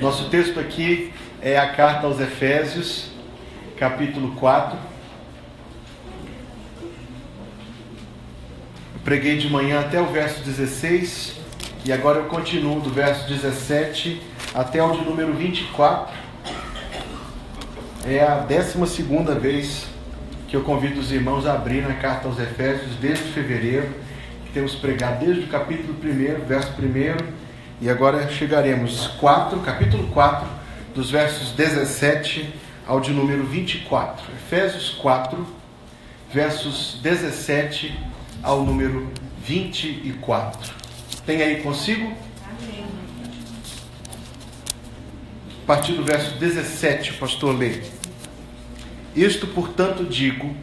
Nosso texto aqui é a carta aos Efésios, capítulo 4. Eu preguei de manhã até o verso 16 e agora eu continuo do verso 17 até o de número 24. É a 12ª vez que eu convido os irmãos a abrir na carta aos Efésios desde fevereiro, que temos pregado desde o capítulo 1, verso 1, e agora chegaremos capítulo 4, dos versos 17 ao de número 24. Efésios 4, versos 17 ao número 24. Tem aí consigo? Amém. A partir do verso 17, o pastor lê: Isto, portanto, digo,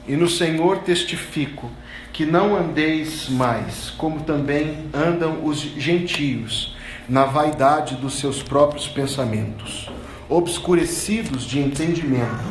e no Senhor testifico, que não andeis mais, como também andam os gentios, na vaidade dos seus próprios pensamentos, obscurecidos de entendimento,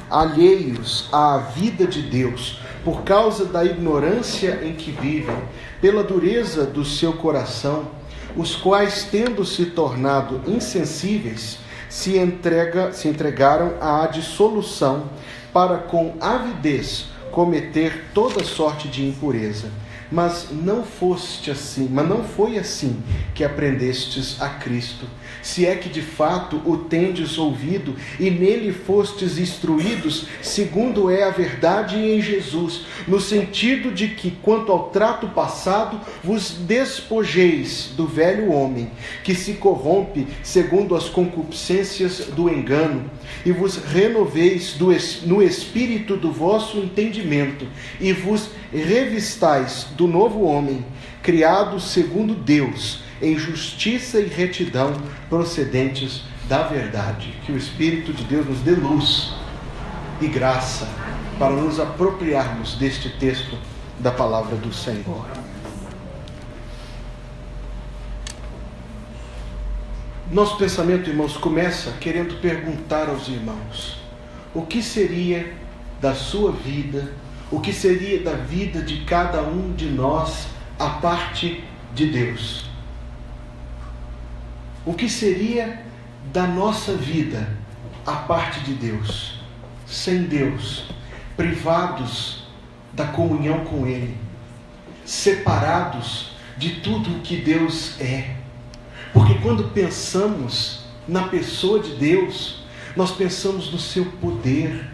alheios à vida de Deus, por causa da ignorância em que vivem, pela dureza do seu coração, os quais, tendo se tornado insensíveis, se entregaram à dissolução, para com avidez cometer toda sorte de impureza. Mas não foi assim que aprendestes a Cristo, se é que de fato o tendes ouvido e nele fostes instruídos, segundo é a verdade em Jesus, no sentido de que, quanto ao trato passado, vos despojeis do velho homem, que se corrompe segundo as concupiscências do engano, e vos renoveis no espírito do vosso entendimento, e vos revistais do novo homem, criado segundo Deus, em justiça e retidão procedentes da verdade. Que o Espírito de Deus nos dê luz e graça para nos apropriarmos deste texto da palavra do Senhor. Nosso pensamento, irmãos, começa querendo perguntar aos irmãos: o que seria da sua vida, o que seria da vida de cada um de nós a parte de Deus? O que seria da nossa vida a parte de Deus? Sem Deus, privados da comunhão com Ele, separados de tudo o que Deus é. Porque quando pensamos na pessoa de Deus, nós pensamos no seu poder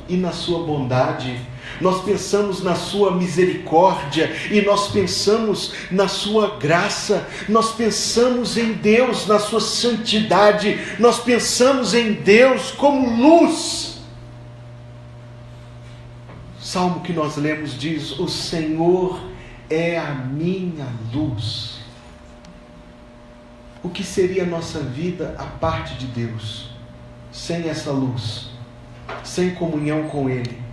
e na sua bondade, nós pensamos na sua misericórdia e nós pensamos na sua graça, nós pensamos em Deus na sua santidade, nós pensamos em Deus como luz. O salmo que nós lemos diz: o Senhor é a minha luz. O que seria a nossa vida a parte de Deus, sem essa luz, sem comunhão com Ele?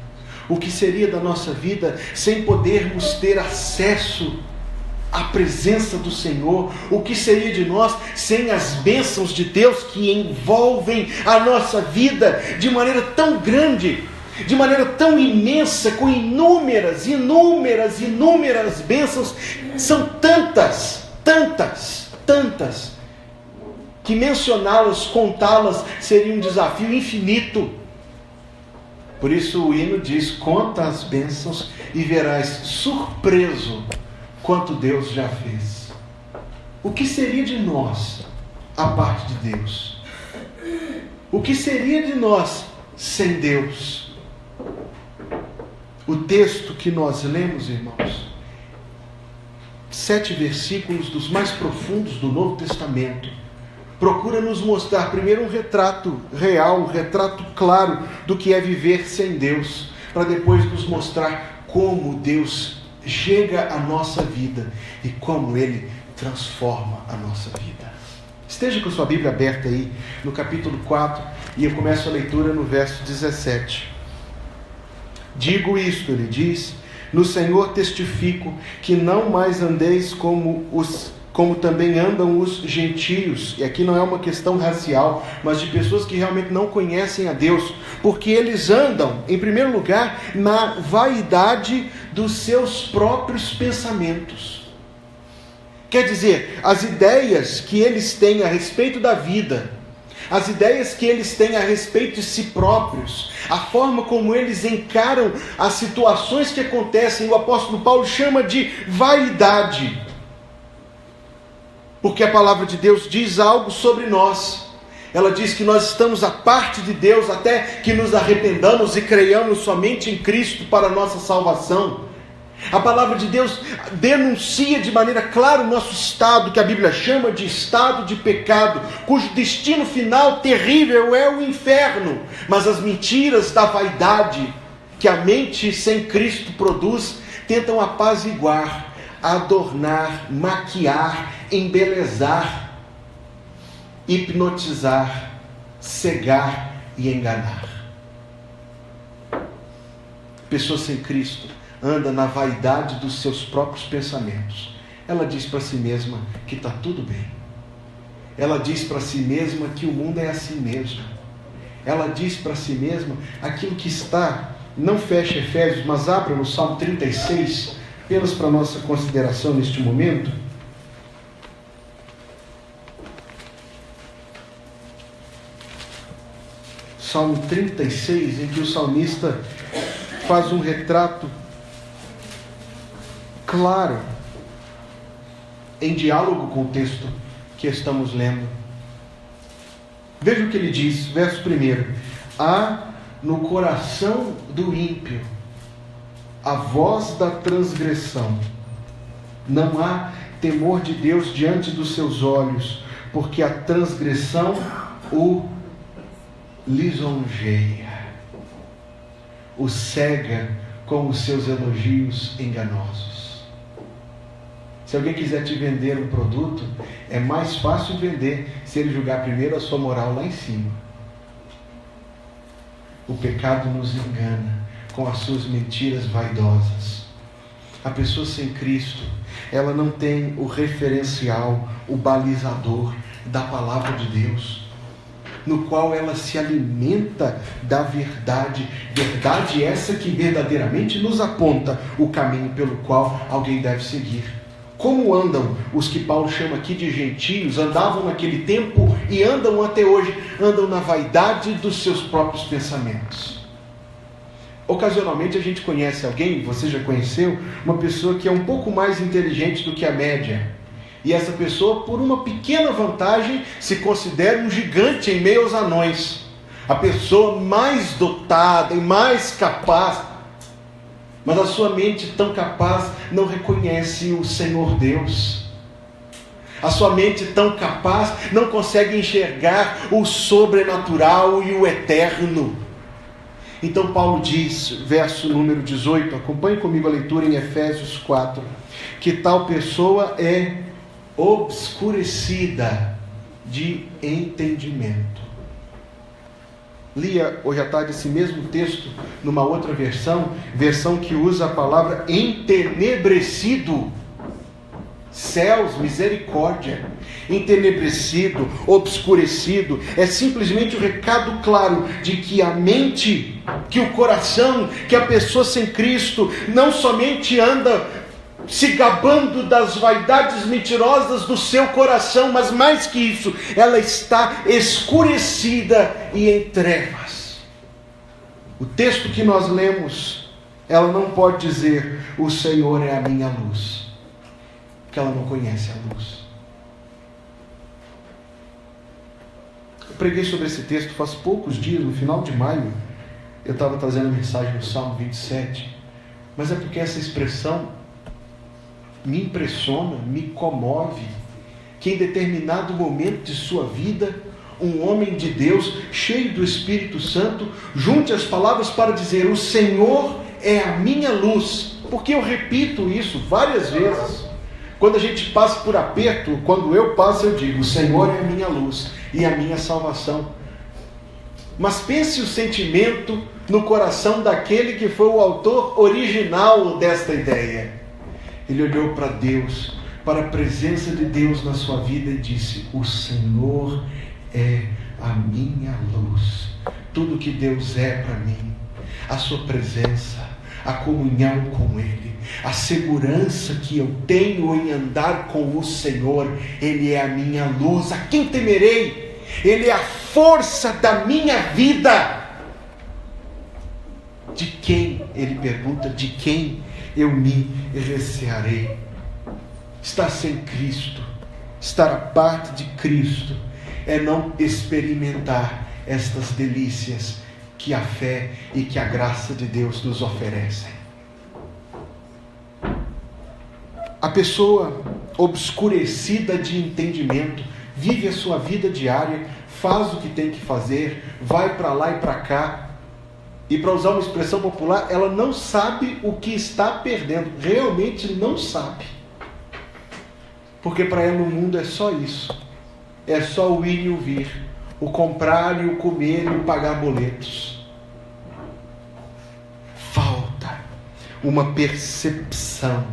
O que seria da nossa vida sem podermos ter acesso à presença do Senhor? O que seria de nós sem as bênçãos de Deus que envolvem a nossa vida de maneira tão grande, de maneira tão imensa, com inúmeras bênçãos? São tantas, que mencioná-las, contá-las, seria um desafio infinito. Por isso o hino diz: conta as bênçãos e verás surpreso quanto Deus já fez. O que seria de nós a parte de Deus? O que seria de nós sem Deus? O texto que nós lemos, irmãos, 7 versículos dos mais profundos do Novo Testamento, procura nos mostrar primeiro um retrato real, um retrato claro do que é viver sem Deus, para depois nos mostrar como Deus chega à nossa vida e como Ele transforma a nossa vida. Esteja com sua Bíblia aberta aí no capítulo 4 e eu começo a leitura no verso 17. Digo isto, ele diz: no Senhor testifico que não mais andeis como também andam os gentios. E aqui não é uma questão racial, mas de pessoas que realmente não conhecem a Deus, porque eles andam, em primeiro lugar, na vaidade dos seus próprios pensamentos. Quer dizer, as ideias que eles têm a respeito da vida, as ideias que eles têm a respeito de si próprios, a forma como eles encaram as situações que acontecem, o apóstolo Paulo chama de vaidade. Porque a palavra de Deus diz algo sobre nós. Ela diz que nós estamos à parte de Deus até que nos arrependamos e creiamos somente em Cristo para a nossa salvação. A palavra de Deus denuncia de maneira clara o nosso estado, que a Bíblia chama de estado de pecado, cujo destino final terrível é o inferno. Mas as mentiras da vaidade que a mente sem Cristo produz tentam apaziguar, adornar, maquiar, embelezar, hipnotizar, cegar e enganar. Pessoa sem Cristo anda na vaidade dos seus próprios pensamentos. Ela diz para si mesma que está tudo bem. Ela diz para si mesma que o mundo é assim mesmo. Ela diz para si mesma aquilo que está, não fecha Efésios, mas abra no Salmo 36, apenas para nossa consideração neste momento. Salmo 36, em que o salmista faz um retrato claro, em diálogo com o texto que estamos lendo. Veja o que ele diz, verso 1: há no coração do ímpio a voz da transgressão, não há temor de Deus diante dos seus olhos, porque a transgressão o lisonjeia, o cega com os seus elogios enganosos. Se alguém quiser te vender um produto, é mais fácil vender se ele julgar primeiro a sua moral lá em cima. O pecado nos engana com as suas mentiras vaidosas. A pessoa sem Cristo, ela não tem o referencial, o balizador da palavra de Deus, no qual ela se alimenta da verdade. Verdade essa que verdadeiramente nos aponta o caminho pelo qual alguém deve seguir. Como andam os que Paulo chama aqui de gentios, andavam naquele tempo e andam até hoje, andam na vaidade dos seus próprios pensamentos. Ocasionalmente a gente conhece alguém, você já conheceu, uma pessoa que é um pouco mais inteligente do que a média. E essa pessoa, por uma pequena vantagem, se considera um gigante em meio aos anões. A pessoa mais dotada e mais capaz. Mas a sua mente tão capaz não reconhece o Senhor Deus. A sua mente tão capaz não consegue enxergar o sobrenatural e o eterno. Então Paulo diz, verso número 18, acompanhe comigo a leitura em Efésios 4, que tal pessoa é obscurecida de entendimento. Lia hoje à tarde esse mesmo texto numa outra versão que usa a palavra entenebrecido. Céus, misericórdia. Entenebrecido, obscurecido, é simplesmente o recado claro de que a mente, que o coração, que a pessoa sem Cristo não somente anda se gabando das vaidades mentirosas do seu coração, mas mais que isso, ela está escurecida e em trevas. O texto que nós lemos, ela não pode dizer, o Senhor é a minha luz, porque ela não conhece a luz. Eu preguei sobre esse texto faz poucos dias, no final de maio, eu estava trazendo a mensagem no Salmo 27, mas é porque essa expressão me impressiona, me comove, que em determinado momento de sua vida, um homem de Deus, cheio do Espírito Santo, junte as palavras para dizer, o Senhor é a minha luz, porque eu repito isso várias vezes, quando a gente passa por aperto, quando eu passo eu digo, o Senhor é a minha luz e a minha salvação. Mas pense o sentimento no coração daquele que foi o autor original desta ideia. Ele olhou para Deus, para a presença de Deus na sua vida e disse, o Senhor é a minha luz. Tudo que Deus é para mim, a sua presença, a comunhão com Ele, a segurança que eu tenho em andar com o Senhor, Ele é a minha luz. A quem temerei? Ele é a força da minha vida. De quem, ele pergunta, de quem eu me recearei? Estar sem Cristo, estar à parte de Cristo, é não experimentar estas delícias que a fé e que a graça de Deus nos oferecem. A pessoa obscurecida de entendimento vive a sua vida diária, faz o que tem que fazer, vai para lá e para cá, e, para usar uma expressão popular, ela não sabe o que está perdendo, realmente não sabe, porque para ela o mundo é só isso, é só o ir e o vir, o comprar e o comer e o pagar boletos. Falta uma percepção,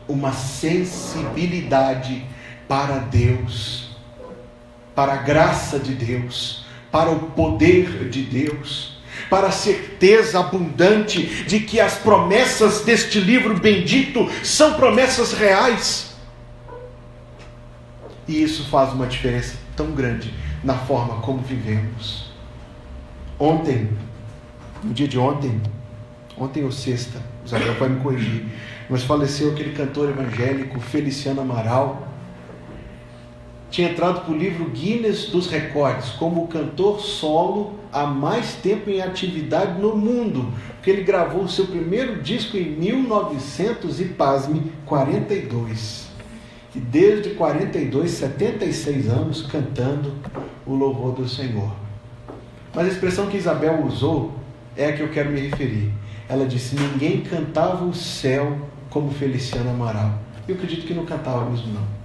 uma sensibilidade para Deus, para a graça de Deus, para o poder de Deus, para a certeza abundante de que as promessas deste livro bendito são promessas reais. E isso faz uma diferença tão grande na forma como vivemos. Ontem, no dia de ontem ou sexta, o Isabel vai me corrigir, mas faleceu aquele cantor evangélico Feliciano Amaral. Tinha entrado para o livro Guinness dos Recordes como o cantor solo há mais tempo em atividade no mundo, porque ele gravou o seu primeiro disco em 1942, e desde 42, 76 anos cantando o louvor do Senhor. Mas a expressão que Isabel usou é a que eu quero me referir. Ela disse: ninguém cantava o céu como Feliciano Amaral. Eu acredito que não cantava mesmo não.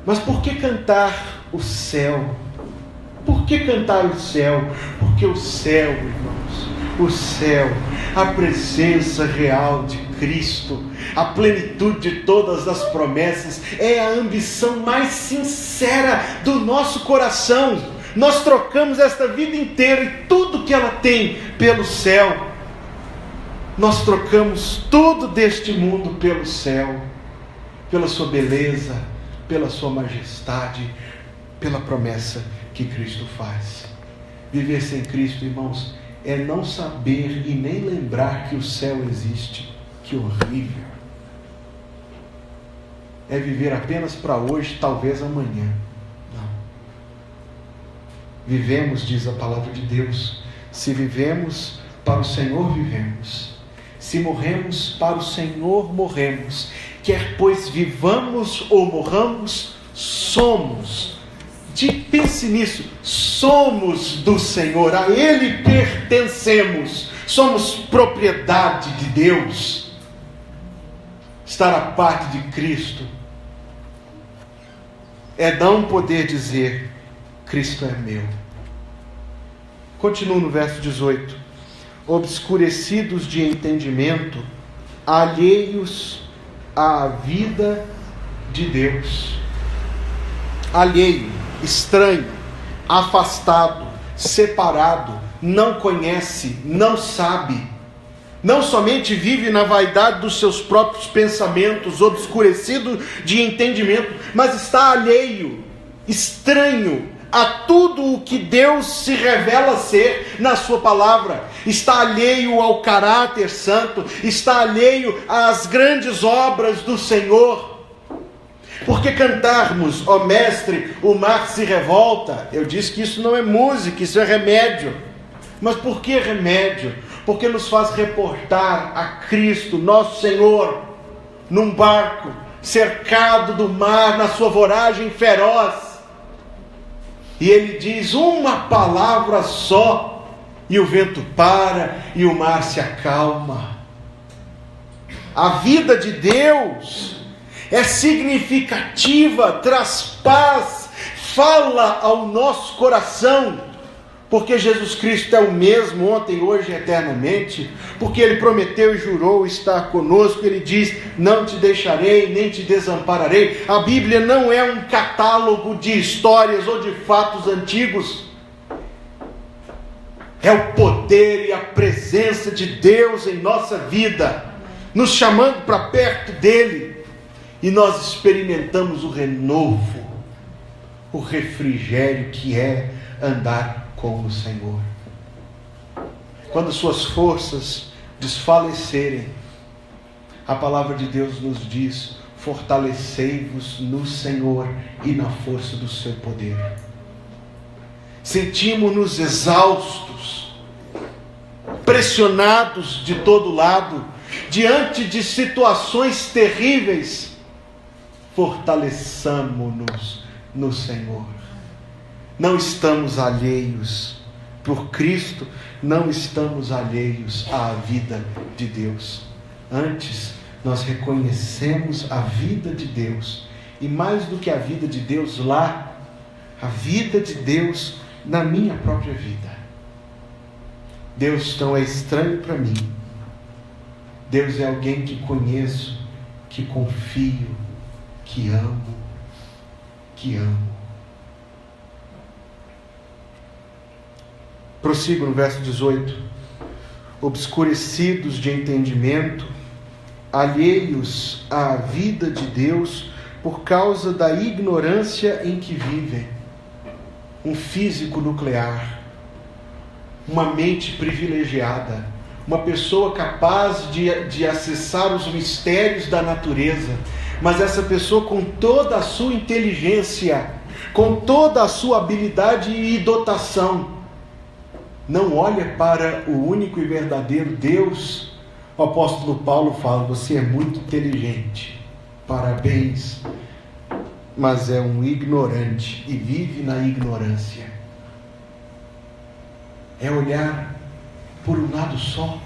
Mas por que cantar o céu? Por que cantar o céu? Porque o céu, irmãos, o céu, a presença real de Cristo, a plenitude de todas as promessas, é a ambição mais sincera do nosso coração. Nós trocamos esta vida inteira e tudo que ela tem pelo céu. Nós trocamos tudo deste mundo pelo céu, pela sua beleza, pela sua majestade, pela promessa que Cristo faz. Viver sem Cristo, irmãos, é não saber e nem lembrar que o céu existe. Que horrível! É viver apenas para hoje, talvez amanhã. Não. Vivemos, diz a palavra de Deus, se vivemos, para o Senhor vivemos. Se morremos, para o Senhor morremos. Quer pois vivamos ou morramos, somos. Pense nisso, somos do Senhor, a Ele pertencemos, somos propriedade de Deus. Estar à parte de Cristo é não poder dizer: Cristo é meu. Continuo no verso 18: obscurecidos de entendimento, alheios à vida de Deus. Alheio, estranho, afastado, separado, não conhece, não sabe. Não somente vive na vaidade dos seus próprios pensamentos, obscurecido de entendimento, mas está alheio, estranho a tudo o que Deus se revela ser na sua palavra. Está alheio ao caráter santo, está alheio às grandes obras do Senhor. Porque cantarmos, ó mestre, o mar se revolta, eu disse que isso não é música, isso é remédio. Mas por que remédio? Porque nos faz reportar a Cristo, nosso Senhor, num barco, cercado do mar, na sua voragem feroz. E Ele diz uma palavra só, e o vento para, e o mar se acalma. A vida de Deus é significativa, traz paz, fala ao nosso coração, porque Jesus Cristo é o mesmo ontem, hoje e eternamente, porque Ele prometeu e jurou estar conosco. Ele diz: não te deixarei, nem te desampararei. A Bíblia não é um catálogo de histórias ou de fatos antigos, é o poder e a presença de Deus em nossa vida, nos chamando para perto dEle, e nós experimentamos o renovo, o refrigério que é andar com o Senhor. Quando suas forças desfalecerem, a palavra de Deus nos diz: fortalecei-vos no Senhor e na força do seu poder. Sentimos-nos exaustos, pressionados de todo lado, diante de situações terríveis. Fortaleçamo-nos no Senhor. Não estamos alheios, por Cristo, não estamos alheios à vida de Deus. Antes, nós reconhecemos a vida de Deus, e mais do que a vida de Deus lá, a vida de Deus na minha própria vida. Deus não é estranho para mim. Deus é alguém que conheço, que confio, que amo, que amo. Prossigo no verso 18. Obscurecidos de entendimento, alheios à vida de Deus por causa da ignorância em que vivem. Um físico nuclear, uma mente privilegiada, uma pessoa capaz de acessar os mistérios da natureza, mas essa pessoa, com toda a sua inteligência, com toda a sua habilidade e dotação, não olha para o único e verdadeiro Deus. O apóstolo Paulo fala: você é muito inteligente, parabéns, mas é um ignorante e vive na ignorância. É olhar por um lado só.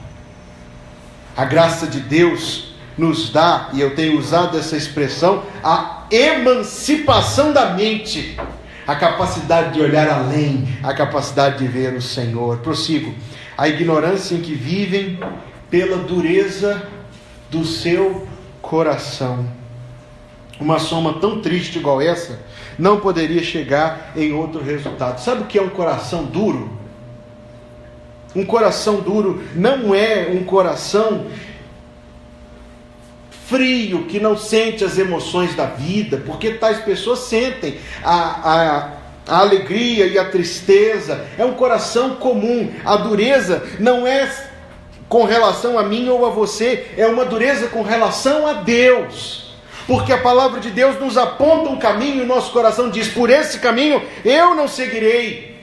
A graça de Deus nos dá, e eu tenho usado essa expressão, a emancipação da mente, a capacidade de olhar além, a capacidade de ver o Senhor. Prossigo. A ignorância em que vivem pela dureza do seu coração. Uma soma tão triste igual essa não poderia chegar em outro resultado. Sabe o que é um coração duro? Um coração duro não é um coração frio, que não sente as emoções da vida, porque tais pessoas sentem a alegria e a tristeza. É um coração comum. A dureza não é com relação a mim ou a você, é uma dureza com relação a Deus, porque a palavra de Deus nos aponta um caminho e o nosso coração diz: por esse caminho eu não seguirei.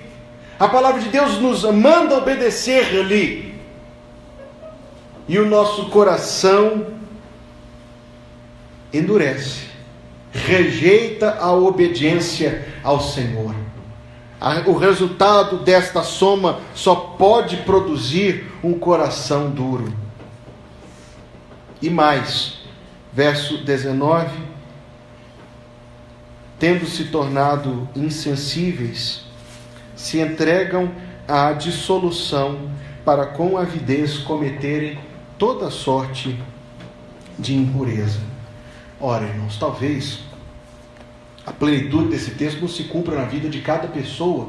A palavra de Deus nos manda obedecer-lhe, e o nosso coração endurece, rejeita a obediência ao Senhor. O resultado desta soma só pode produzir um coração duro. E mais, verso 19: tendo se tornado insensíveis, se entregam à dissolução, para com avidez cometerem toda sorte de impureza. Ora, irmãos, talvez a plenitude desse texto não se cumpra na vida de cada pessoa,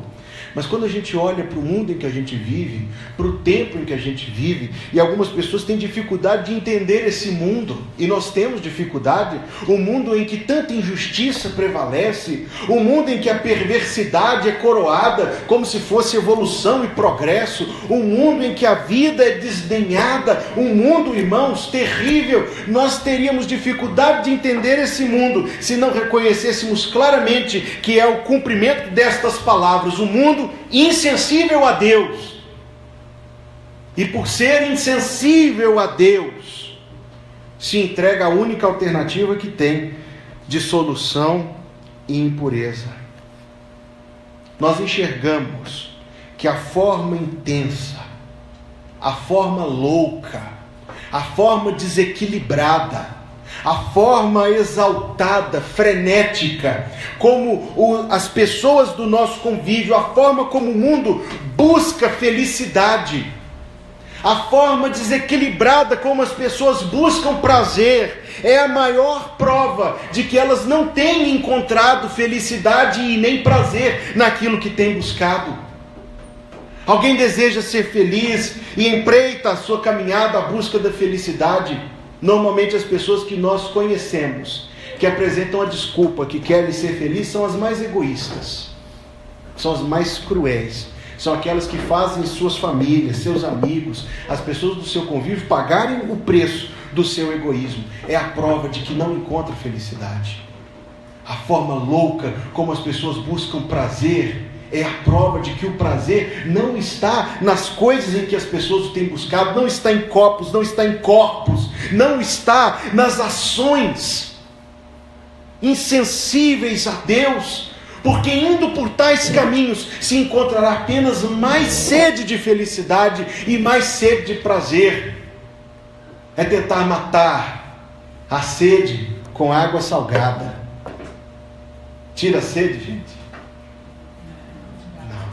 mas quando a gente olha para o mundo em que a gente vive, para o tempo em que a gente vive, e algumas pessoas têm dificuldade de entender esse mundo, e nós temos dificuldade, um mundo em que tanta injustiça prevalece, um mundo em que a perversidade é coroada como se fosse evolução e progresso, um mundo em que a vida é desdenhada, um mundo, irmãos, terrível. Nós teríamos dificuldade de entender esse mundo se não reconhecêssemos claramente que é o cumprimento destas palavras: um mundo insensível a Deus. E por ser insensível a Deus, se entrega à única alternativa que tem: dissolução e impureza. Nós enxergamos que a forma intensa, a forma louca, a forma desequilibrada, a forma exaltada, frenética, como as pessoas do nosso convívio, a forma como o mundo busca felicidade, a forma desequilibrada como as pessoas buscam prazer, é a maior prova de que elas não têm encontrado felicidade e nem prazer naquilo que têm buscado. Alguém deseja ser feliz e empreita a sua caminhada à busca da felicidade. Normalmente as pessoas que nós conhecemos que apresentam a desculpa que querem ser felizes são as mais egoístas, são as mais cruéis, são aquelas que fazem suas famílias, seus amigos, as pessoas do seu convívio pagarem o preço do seu egoísmo. É a prova de que não encontra felicidade. A forma louca como as pessoas buscam prazer é a prova de que o prazer não está nas coisas em que as pessoas o têm buscado, não está em copos, não está em corpos, não está nas ações insensíveis a Deus, porque indo por tais caminhos se encontrará apenas mais sede de felicidade e mais sede de prazer. É tentar matar a sede com água salgada. Tira a sede, gente? Não.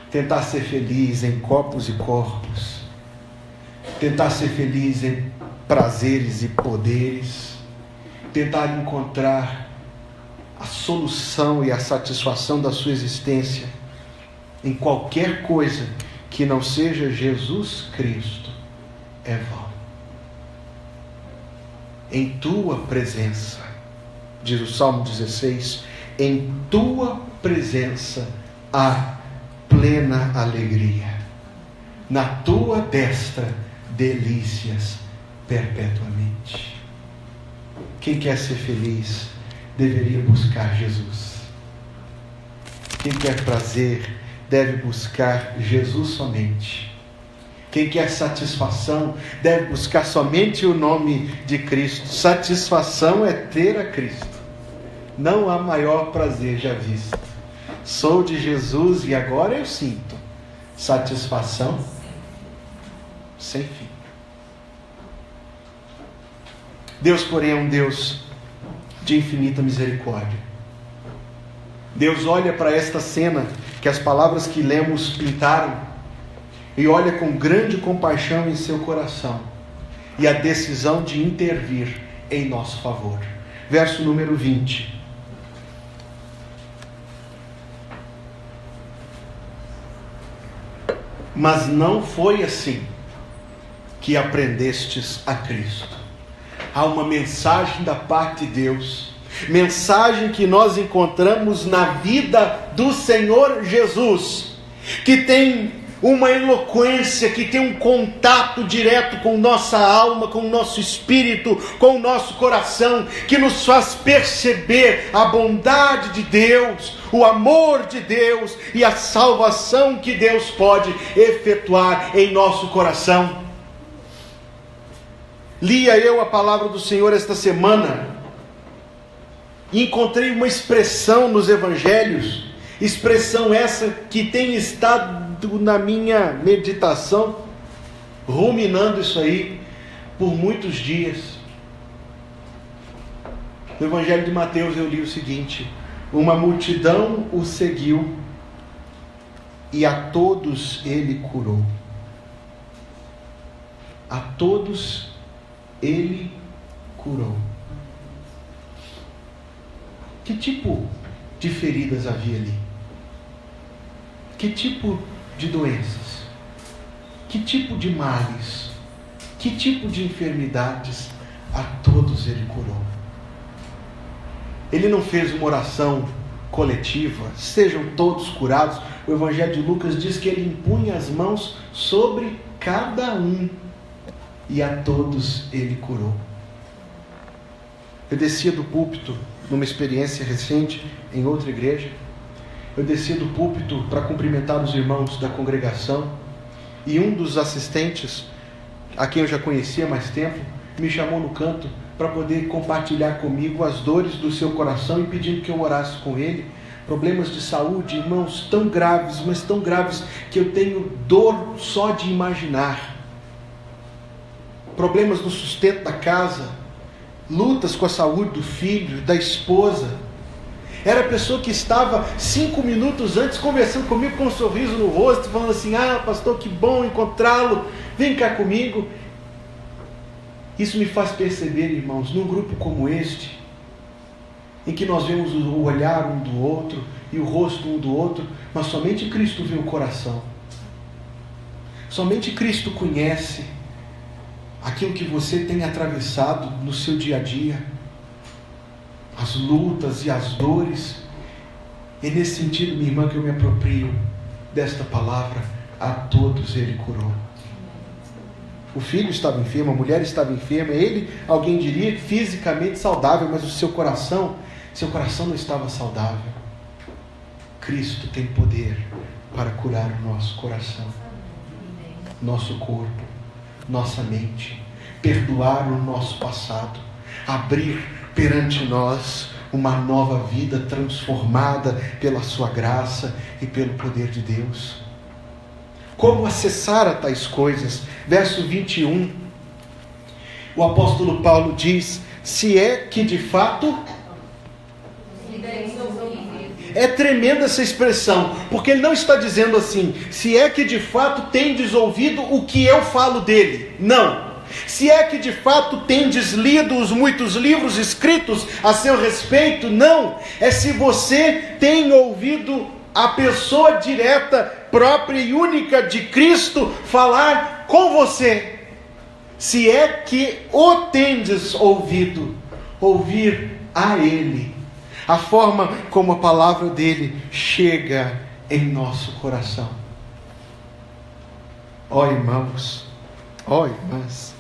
Tentar ser feliz em copos e corpos. Tentar ser feliz em prazeres e poderes. Tentar encontrar a solução e a satisfação da sua existência em qualquer coisa que não seja Jesus Cristo é vão. Em tua presença, diz o Salmo 16, em tua presença há plena alegria, na tua destra delícias perpetuamente. Quem quer ser feliz deveria buscar Jesus. Quem quer prazer deve buscar Jesus somente. Quem quer satisfação deve buscar somente o nome de Cristo. Satisfação é ter a Cristo. Não há maior prazer já visto. Sou de Jesus e agora eu sinto satisfação sem fim. Deus, porém, é um Deus de infinita misericórdia. Deus olha para esta cena que as palavras que lemos pintaram e olha com grande compaixão em seu coração e a decisão de intervir em nosso favor. Verso número 20. Mas não foi assim que aprendestes a Cristo. Há uma mensagem da parte de Deus, mensagem que nós encontramos na vida do Senhor Jesus, que tem uma eloquência, que tem um contato direto com nossa alma, com o nosso espírito, com o nosso coração, que nos faz perceber a bondade de Deus, o amor de Deus e a salvação que Deus pode efetuar em nosso coração. Lia eu a palavra do Senhor esta semana e encontrei uma expressão nos evangelhos, expressão essa que tem estado na minha meditação, ruminando isso aí por muitos dias. No Evangelho de Mateus eu li o seguinte: uma multidão o seguiu e a todos ele curou. A todos ele curou. Que tipo de feridas havia ali? Que tipo de doenças? Que tipo de males? Que tipo de enfermidades? A todos ele curou. Ele não fez uma oração coletiva, sejam todos curados. O Evangelho de Lucas diz que ele impunha as mãos sobre cada um e a todos ele curou. Eu descia do púlpito numa experiência recente em outra igreja. Eu descia do púlpito para cumprimentar os irmãos da congregação e um dos assistentes, a quem eu já conhecia há mais tempo, me chamou no canto para poder compartilhar comigo as dores do seu coração e pedindo que eu orasse com ele. Problemas de saúde, irmãos, tão graves, mas tão graves que eu tenho dor só de imaginar. Problemas no sustento da casa, lutas com a saúde do filho, da esposa. Era a pessoa que estava 5 minutos antes conversando comigo com um sorriso no rosto, falando assim: ah, pastor, que bom encontrá-lo, vem cá comigo. Isso me faz perceber, irmãos, num grupo como este, em que nós vemos o olhar um do outro e o rosto um do outro, mas somente Cristo vê o coração. Somente Cristo conhece aquilo que você tem atravessado no seu dia a dia. as lutas e as dores. É nesse sentido, minha irmã, que eu me aproprio desta palavra. A todos Ele curou. O filho estava enfermo, a mulher estava enferma, ele, alguém diria, fisicamente saudável, mas o seu coração não estava saudável. Cristo tem poder para curar o nosso coração, nosso corpo, nossa mente, perdoar o nosso passado, abrir perante nós uma nova vida transformada pela sua graça e pelo poder de Deus. Como acessar a tais coisas? Verso 21, o apóstolo Paulo diz: se é que de fato... É tremenda essa expressão, porque ele não está dizendo assim, se é que de fato tendes ouvido o que eu falo dele. Não. Se é que de fato tendes lido os muitos livros escritos a seu respeito. Não. É se você tem ouvido a pessoa direta, própria e única de Cristo falar com você. Se é que o tendes ouvido, ouvir a Ele. A forma como a palavra dele chega em nosso coração. Ó irmãos, ó irmãs,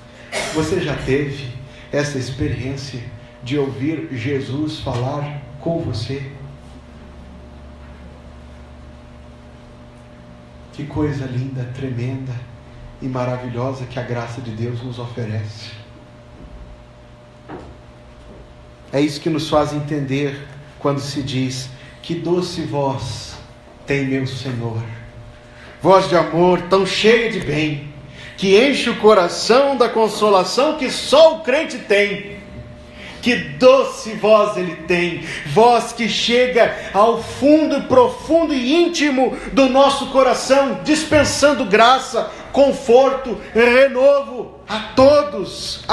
você já teve essa experiência de ouvir Jesus falar com você? Que coisa linda, tremenda e maravilhosa que a graça de Deus nos oferece. É isso que nos faz entender quando se diz: que doce voz tem meu Senhor, voz de amor tão cheia de bem, que enche o coração da consolação que só o crente tem. Que doce voz ele tem, voz que chega ao fundo, profundo e íntimo do nosso coração, dispensando graça, conforto, renovo a todos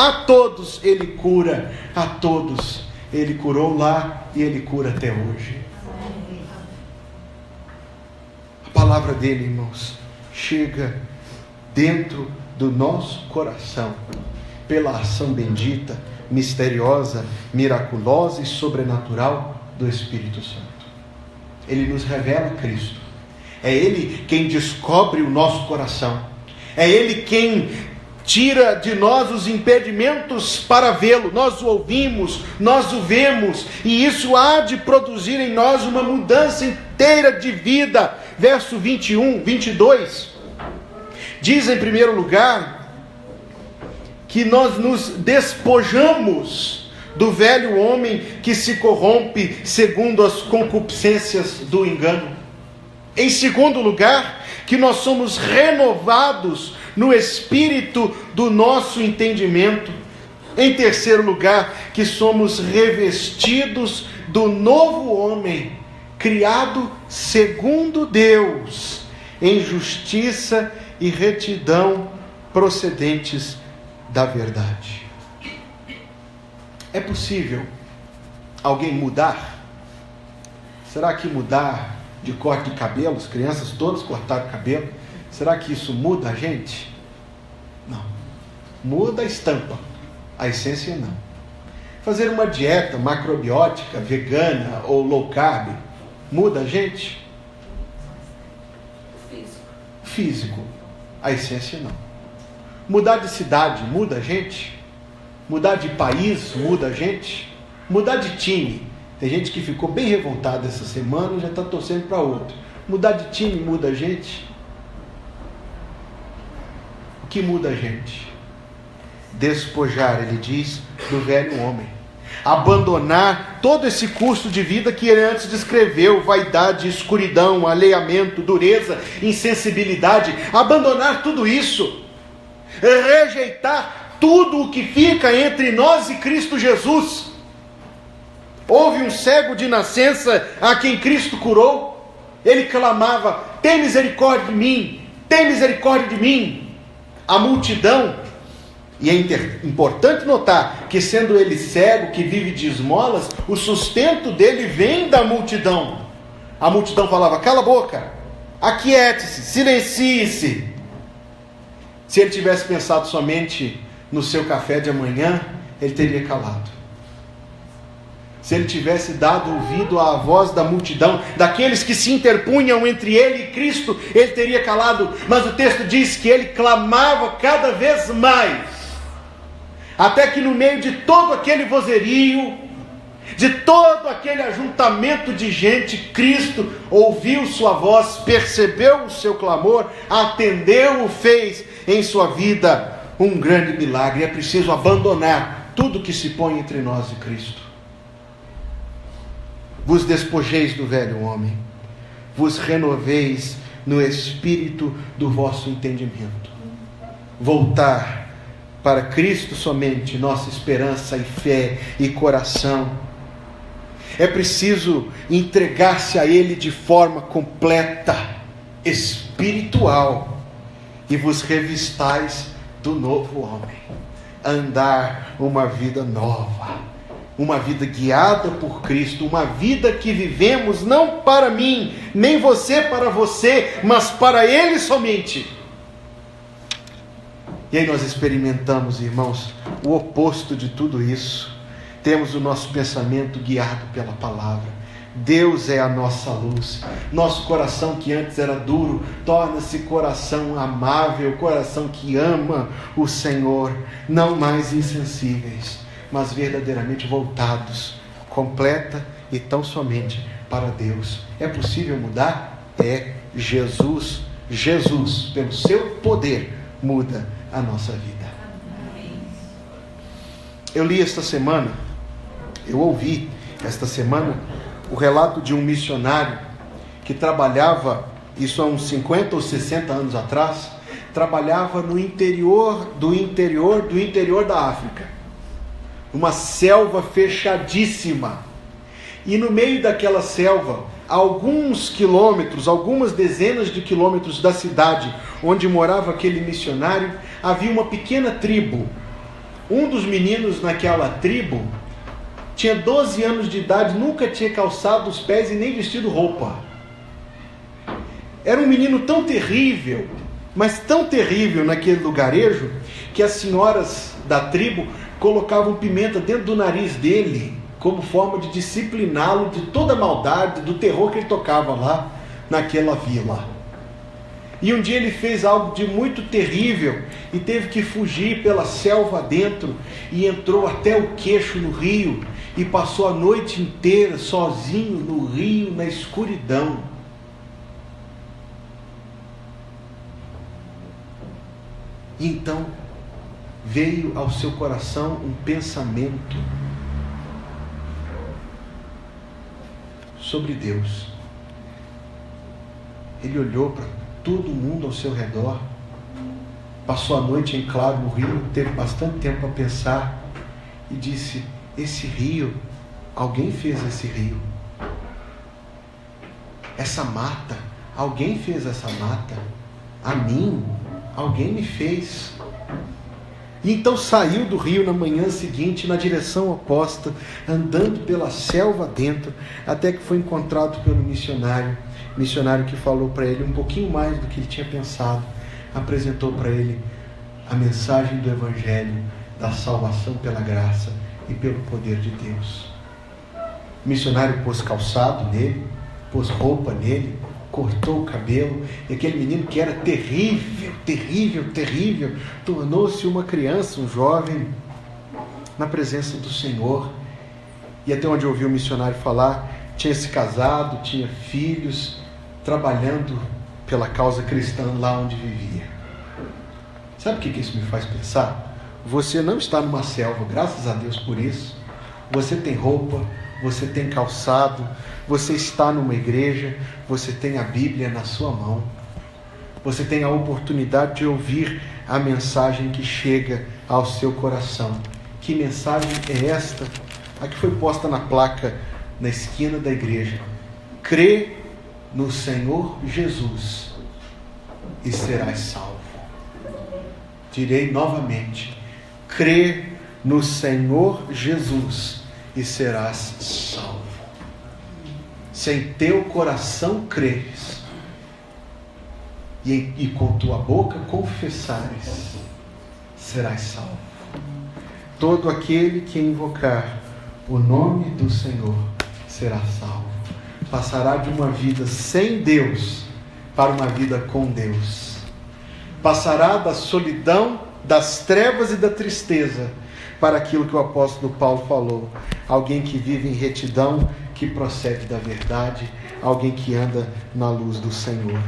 ele cura, a todos ele curou lá e ele cura até hoje. A palavra dele, irmãos, chega dentro do nosso coração pela ação bendita, misteriosa, miraculosa e sobrenatural do Espírito Santo. Ele nos revela Cristo. É Ele quem descobre o nosso coração. É Ele quem tira de nós os impedimentos para vê-lo. Nós o ouvimos, nós o vemos, e isso há de produzir em nós uma mudança inteira de vida. Verso 21, 22, diz em primeiro lugar que nós nos despojamos do velho homem que se corrompe segundo as concupiscências do engano. Em segundo lugar, que nós somos renovados no espírito do nosso entendimento. Em terceiro lugar, que somos revestidos do novo homem, criado segundo Deus, em justiça e retidão procedentes da verdade. É possível alguém mudar? Será que mudar de corte de cabelo, as crianças todas cortaram o cabelo, será que isso muda a gente? Não. Muda a estampa, a essência não. Fazer uma dieta macrobiótica, vegana ou low carb, muda a gente? Físico, a essência não. Mudar de cidade muda a gente? Mudar de país muda a gente? Mudar de time, tem gente que ficou bem revoltada essa semana e já está torcendo para outro. Mudar de time muda a gente? O que muda a gente? Despojar, ele diz, do velho homem. Abandonar todo esse curso de vida que ele antes descreveu: vaidade, escuridão, alheamento, dureza, insensibilidade. Abandonar tudo isso. Rejeitar tudo o que fica entre nós e Cristo Jesus. Houve um cego de nascença a quem Cristo curou. Ele clamava: tem misericórdia de mim, tem misericórdia de mim. A multidão, e é importante notar que, sendo ele cego, que vive de esmolas, o sustento dele vem da multidão. A multidão falava: cala a boca, aquiete-se, silencie-se. Se ele tivesse pensado somente no seu café de amanhã, ele teria calado. se ele tivesse dado ouvido à voz da multidão, daqueles que se interpunham entre ele e Cristo, ele teria calado. Mas o texto diz que ele clamava cada vez mais, até que no meio de todo aquele vozerio, de todo aquele ajuntamento de gente, Cristo ouviu sua voz, percebeu o seu clamor, atendeu-o, fez em sua vida um grande milagre. É preciso abandonar tudo que se põe entre nós e Cristo. Vos despojeis do velho homem, vos renoveis no espírito do vosso entendimento. Voltar para Cristo somente, nossa esperança e fé e coração. É preciso entregar-se a Ele de forma completa, espiritual, e vos revistais do novo homem. Andar uma vida nova, uma vida guiada por Cristo, uma vida que vivemos não para mim, nem você para você, mas para Ele somente. E aí nós experimentamos, irmãos, o oposto de tudo isso. Temos o nosso pensamento guiado pela palavra. Deus é a nossa luz. Nosso coração que antes era duro, torna-se coração amável, coração que ama o Senhor. Não mais insensíveis, mas verdadeiramente voltados, completa e tão somente para Deus. É possível mudar? É. Jesus, pelo seu poder, muda a nossa vida. Eu li esta semana, eu ouvi esta semana, o relato de um missionário que trabalhava, isso há uns 50 ou 60 anos atrás, trabalhava no interior da África, uma selva fechadíssima, e no meio daquela selva, alguns quilômetros, algumas dezenas de quilômetros da cidade onde morava aquele missionário, havia uma pequena tribo. Um dos meninos naquela tribo tinha 12 anos de idade, nunca tinha calçado os pés e nem vestido roupa. Era um menino tão terrível, mas tão terrível naquele lugarejo, que as senhoras da tribo colocavam pimenta dentro do nariz dele, como forma de discipliná-lo de toda a maldade, do terror que ele tocava lá naquela vila. E um dia ele fez algo de muito terrível e teve que fugir pela selva dentro e entrou até o queixo no rio e passou a noite inteira sozinho no rio, na escuridão. E então veio ao seu coração um pensamento sobre Deus. Ele olhou para todo mundo ao seu redor, passou a noite em claro no rio, teve bastante tempo para pensar e disse: esse rio, alguém fez esse rio. Essa mata, alguém fez essa mata. A mim, alguém me fez. E então saiu do rio na manhã seguinte, na direção oposta, andando pela selva dentro, até que foi encontrado pelo missionário que falou para ele um pouquinho mais do que ele tinha pensado, apresentou para ele a mensagem do Evangelho, da salvação pela graça e pelo poder de Deus. O missionário pôs calçado nele, pôs roupa nele, cortou o cabelo, e aquele menino que era terrível, tornou-se uma criança, um jovem, na presença do Senhor. E até onde eu ouvi o missionário falar, tinha se casado, tinha filhos, trabalhando pela causa cristã lá onde vivia. Sabe o que isso me faz pensar? Você não está numa selva, graças a Deus por isso. Você tem roupa, você tem calçado, você está numa igreja, você tem a Bíblia na sua mão, você tem a oportunidade de ouvir a mensagem que chega ao seu coração. Que mensagem é esta? A que foi posta na placa na esquina da igreja: crê no Senhor Jesus e serás salvo. Direi novamente: crê no Senhor Jesus e serás salvo. Se em teu coração creres e com tua boca confessares, serás salvo. Todo aquele que invocar o nome do Senhor será salvo. Passará de uma vida sem Deus para uma vida com Deus. Passará da solidão, das trevas e da tristeza para aquilo que o apóstolo Paulo falou. Alguém que vive em retidão, que procede da verdade, alguém que anda na luz do Senhor.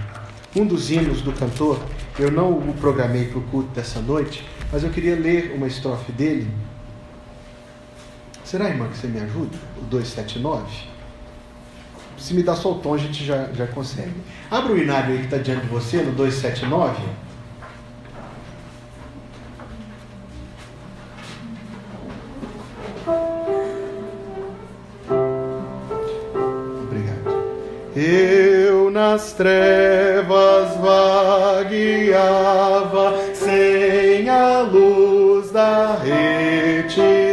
Um dos hinos do cantor, eu não o programei para o culto dessa noite, mas eu queria ler uma estrofe dele. Será, irmã, que você me ajuda? O 279? Se me dá só o tom, a gente já consegue. Abra o inário aí que está diante de você, no 279. Obrigado. Eu nas trevas vagueava, sem a luz da retidão.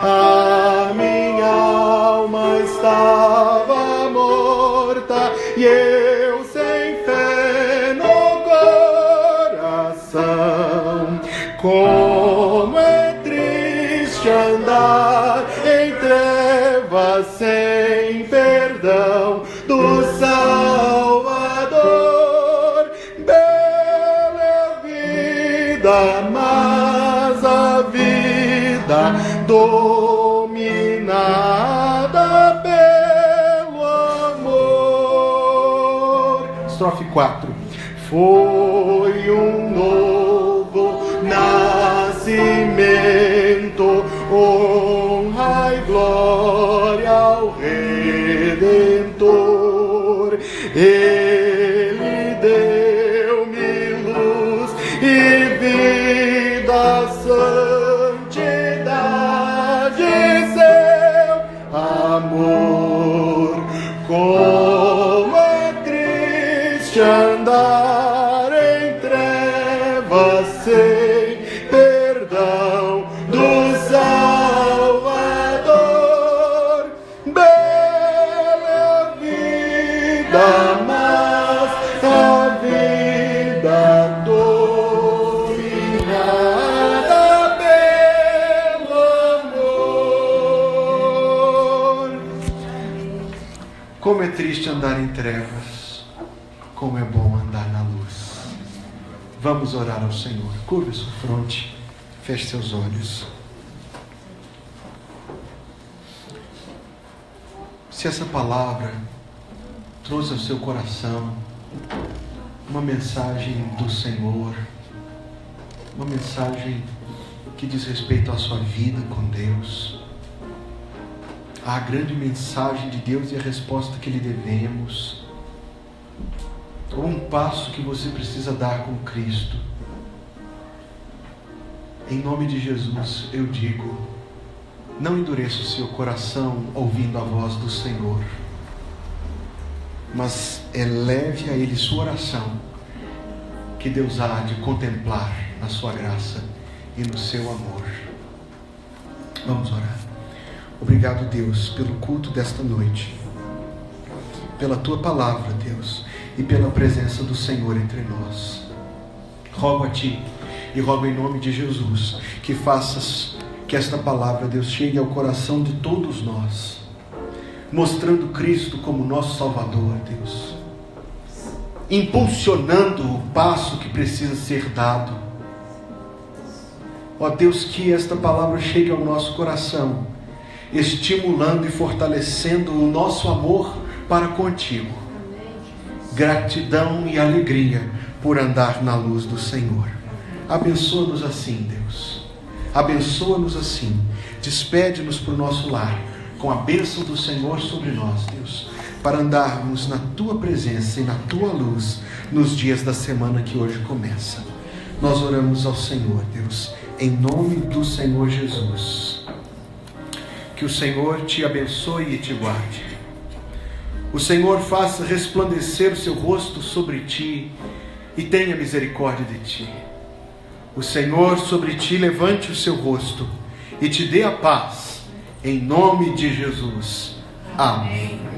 A minha alma estava morta e eu sem fé no coração. Como é triste andar em trevas sem perdão do Salvador. Bela vida, mas a vida dominada pelo amor. Estrofe 4. Foi um novo nascimento, honra e glória ao Redentor. Ele deu-me luz e vida santidade, seu amor. Como é triste andar em trevas sem perdão do Salvador. Bela vida, mas a vida dominada pelo amor. Como é triste andar em trevas, como é bom andar na luz. Vamos orar ao Senhor. Curve sua fronte, feche seus olhos. Se essa palavra trouxe ao seu coração uma mensagem do Senhor, uma mensagem que diz respeito à sua vida com Deus, a grande mensagem de Deus e a resposta que lhe devemos, ou um passo que você precisa dar com Cristo, em nome de Jesus eu digo: não endureça o seu coração ouvindo a voz do Senhor, mas eleve a Ele sua oração, que Deus há de contemplar na sua graça e no seu amor. Vamos orar. Obrigado, Deus, pelo culto desta noite, pela Tua palavra, Deus, e pela presença do Senhor entre nós. Rogo a Ti e rogo em nome de Jesus que faças que esta palavra, Deus, chegue ao coração de todos nós, mostrando Cristo como nosso Salvador, Deus, impulsionando o passo que precisa ser dado. Ó Deus, que esta palavra chegue ao nosso coração, estimulando e fortalecendo o nosso amor para contigo. Gratidão e alegria por andar na luz do Senhor. Abençoa-nos assim, Deus. Abençoa-nos assim. Despede-nos para o nosso lar com a bênção do Senhor sobre nós, Deus, para andarmos na Tua presença e na Tua luz nos dias da semana que hoje começa. Nós oramos ao Senhor, Deus, em nome do Senhor Jesus. Que o Senhor te abençoe e te guarde. O Senhor faça resplandecer o seu rosto sobre ti e tenha misericórdia de ti. O Senhor sobre ti levante o seu rosto e te dê a paz, em nome de Jesus. Amém.